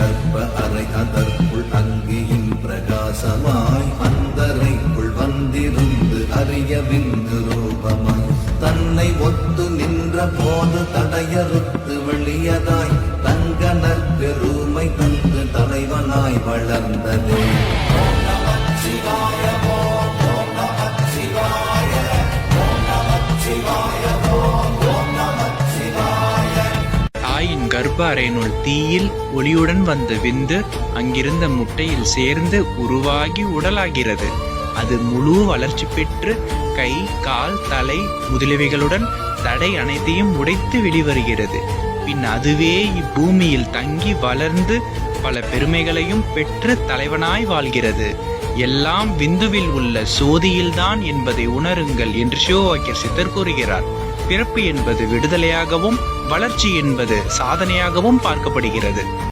கர்ப்ப அறை அதற்குள் அங்கியின் பிரகாசமாய் அந்தரைக்குள் வந்திருந்து அறிய விந்து ரூபமாய் தன்னை ஒத்து நின்ற போது தடையறுத்து வெளியதாய் தங்க நற்பெருமை தந்து தலைவனாய் வளர்ந்ததே. தாயின் கர்ப்ப அறையினுள் தீயில் ஒளியுடன் வந்த விந்து அங்கிருந்த முட்டையில் சேர்ந்து உருவாகி உடலாகிறது. அது முழு வளர்ச்சி பெற்று கை, கால், தலை முதலியவைகளுடன் தடை அனைத்தையும் உடைத்து வெளிவருகிறது. பின் அதுவே இப்பூமியில் தங்கி வளர்ந்து பல பெருமைகளையும் பெற்று தலைவனாய் வாழ்கிறது. எல்லாம் விந்துவில் உள்ள சோதியில்தான் என்பதை உணருங்கள் என்று சிவவாக்கியர் சித்தர் கூறுகிறார். பிறப்பு என்பது விடுதலையாகவும் வளர்ச்சி என்பது சாதனையாகவும் பார்க்கப்படுகிறது.